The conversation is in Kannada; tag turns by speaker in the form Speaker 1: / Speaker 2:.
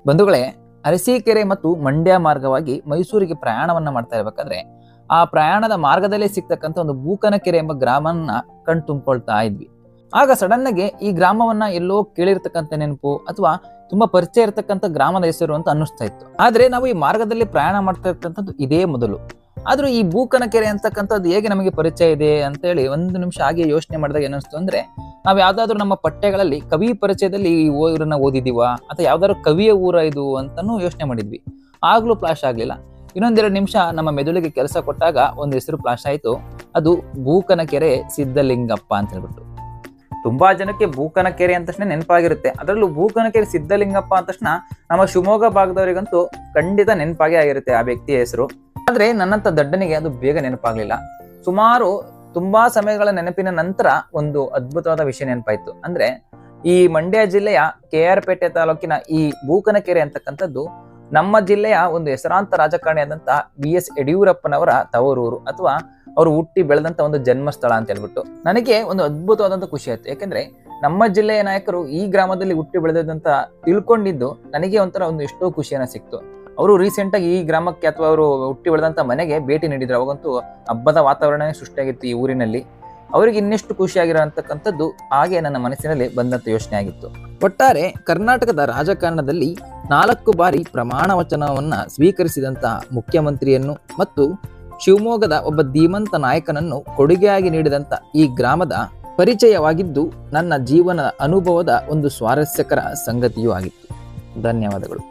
Speaker 1: ಬಂಧುಗಳೇ, ಅರಸೀಕೆರೆ ಮತ್ತು ಮಂಡ್ಯ ಮಾರ್ಗವಾಗಿ ಮೈಸೂರಿಗೆ ಪ್ರಯಾಣವನ್ನ ಮಾಡ್ತಾ ಇರಬೇಕಾದ್ರೆ ಆ ಪ್ರಯಾಣದ ಮಾರ್ಗದಲ್ಲೇ ಸಿಗ್ತಕ್ಕಂಥ ಒಂದು ಬೂಕನಕೆರೆ ಎಂಬ ಗ್ರಾಮವನ್ನ ಕಣ್ ತುಂಬಿಕೊಳ್ತಾ ಇದ್ವಿ. ಆಗ ಸಡನ್ ಆಗಿ ಈ ಗ್ರಾಮವನ್ನ ಎಲ್ಲೋ ಕೇಳಿರ್ತಕ್ಕಂಥ ನೆನಪು ಅಥವಾ ತುಂಬಾ ಪರಿಚಯ ಇರತಕ್ಕಂಥ ಗ್ರಾಮದ ಹೆಸರು ಅಂತ ಅನ್ನಿಸ್ತಾ ಇತ್ತು. ಆದ್ರೆ ನಾವು ಈ ಮಾರ್ಗದಲ್ಲಿ ಪ್ರಯಾಣ ಮಾಡ್ತಾ ಇರ್ತಕ್ಕಂಥದ್ದು ಇದೇ ಮೊದಲು. ಆದ್ರೂ ಈ ಬೂಕನಕೆರೆ ಅಂತಕ್ಕಂಥದ್ದು ಹೇಗೆ ನಮಗೆ ಪರಿಚಯ ಇದೆ ಅಂತ ಹೇಳಿ ಒಂದು ನಿಮಿಷ ಹಾಗೆ ಯೋಚನೆ ಮಾಡಿದಾಗ ಏನಿಸ್ತು ಅಂದ್ರೆ, ನಾವ್ ಯಾವ್ದಾದ್ರು ನಮ್ಮ ಪಠ್ಯಗಳಲ್ಲಿ ಕವಿ ಪರಿಚಯದಲ್ಲಿ ಈ ಊರನ್ನ ಓದಿದೀವ ಅಥವಾ ಯಾವ್ದಾದ್ರು ಕವಿಯ ಊರ ಇದು ಅಂತಾನು ಯೋಚನೆ ಮಾಡಿದ್ವಿ. ಆಗ್ಲೂ ಫ್ಲಾಶ್ ಆಗ್ಲಿಲ್ಲ. ಇನ್ನೊಂದೆರಡು ನಿಮಿಷ ನಮ್ಮ ಮೆದುಳಿಗೆ ಕೆಲಸ ಕೊಟ್ಟಾಗ ಒಂದು ಹೆಸರು ಫ್ಲಾಶ್ ಆಯ್ತು. ಅದು ಬೂಕನಕೆರೆ ಸಿದ್ಧಲಿಂಗಪ್ಪ ಅಂತ ಹೇಳ್ಬಿಟ್ಟು. ತುಂಬಾ ಜನಕ್ಕೆ ಬೂಕನಕೆರೆ ಅಂದ ತಕ್ಷಣ ನೆನಪಾಗಿರುತ್ತೆ. ಅದರಲ್ಲೂ ಬೂಕನಕೆರೆ ಸಿದ್ಧಲಿಂಗಪ್ಪ ಅಂದ ತಕ್ಷಣ ನಮ್ಮ ಶಿವಮೊಗ್ಗ ಭಾಗದವರಿಗಂತೂ ಖಂಡಿತ ನೆನಪಾಗೇ ಆಗಿರುತ್ತೆ ಆ ವ್ಯಕ್ತಿಯ ಹೆಸರು. ಆದ್ರೆ ನನ್ನಂತ ದಡ್ಡನಿಗೆ ಅದು ಬೇಗ ನೆನಪಾಗ್ಲಿಲ್ಲ. ಸುಮಾರು ತುಂಬಾ ಸಮಯಗಳ ನೆನಪಿನ ನಂತರ ಒಂದು ಅದ್ಭುತವಾದ ವಿಷಯ ನೆನಪಾಯ್ತು. ಅಂದ್ರೆ ಈ ಮಂಡ್ಯ ಜಿಲ್ಲೆಯ KR ಪೇಟೆ ತಾಲೂಕಿನ ಈ ಬೂಕನಕೆರೆ ಅಂತಕ್ಕಂಥದ್ದು ನಮ್ಮ ಜಿಲ್ಲೆಯ ಒಂದು ಹೆಸರಾಂತ ರಾಜಕಾರಣಿಯಾದಂತ BS ಯಡಿಯೂರಪ್ಪನವರ ತವರೂರು ಅಥವಾ ಅವರು ಹುಟ್ಟಿ ಬೆಳೆದಂತ ಒಂದು ಜನ್ಮಸ್ಥಳ ಅಂತ ಹೇಳ್ಬಿಟ್ಟು ನನಗೆ ಒಂದು ಅದ್ಭುತವಾದಂತ ಖುಷಿ ಆಯ್ತು. ಯಾಕಂದ್ರೆ ನಮ್ಮ ಜಿಲ್ಲೆಯ ನಾಯಕರು ಈ ಗ್ರಾಮದಲ್ಲಿ ಹುಟ್ಟಿ ಬೆಳೆದಂತ ತಿಳ್ಕೊಂಡಿದ್ದು ನನಗೆ ಒಂಥರ ಒಂದು ಎಷ್ಟೋ ಖುಷಿಯನ್ನ ಸಿಕ್ತು. ಅವರು ರೀಸೆಂಟ್ ಆಗಿ ಈ ಗ್ರಾಮಕ್ಕೆ ಅಥವಾ ಅವರು ಹುಟ್ಟಿ ಬೆಳೆದಂತ ಮನೆಗೆ ಭೇಟಿ ನೀಡಿದ್ರು. ಅವಾಗಂತೂ ಹಬ್ಬದ ವಾತಾವರಣನೇ ಸೃಷ್ಟಿಯಾಗಿತ್ತು ಈ ಊರಿನಲ್ಲಿ. ಅವರಿಗೆ ಇನ್ನೆಷ್ಟು ಖುಷಿಯಾಗಿರೋಂತಕ್ಕಂಥದ್ದು ಹಾಗೆ ನನ್ನ ಮನಸ್ಸಿನಲ್ಲಿ ಬಂದಂತ ಯೋಚನೆ ಆಗಿತ್ತು. ಒಟ್ಟಾರೆ ಕರ್ನಾಟಕದ ರಾಜಕಾರಣದಲ್ಲಿ 4 ಬಾರಿ ಪ್ರಮಾಣ ವಚನವನ್ನ ಸ್ವೀಕರಿಸಿದಂತ ಮುಖ್ಯಮಂತ್ರಿಯನ್ನು ಮತ್ತು ಶಿವಮೊಗ್ಗದ ಒಬ್ಬ ಧೀಮಂತ ನಾಯಕನನ್ನು ಕೊಡುಗೆಯಾಗಿ ನೀಡಿದಂತ ಈ ಗ್ರಾಮದ ಪರಿಚಯವಾಗಿದ್ದು ನನ್ನ ಜೀವನ ಅನುಭವದ ಒಂದು ಸ್ವಾರಸ್ಯಕರ ಸಂಗತಿಯೂ ಆಗಿತ್ತು. ಧನ್ಯವಾದಗಳು.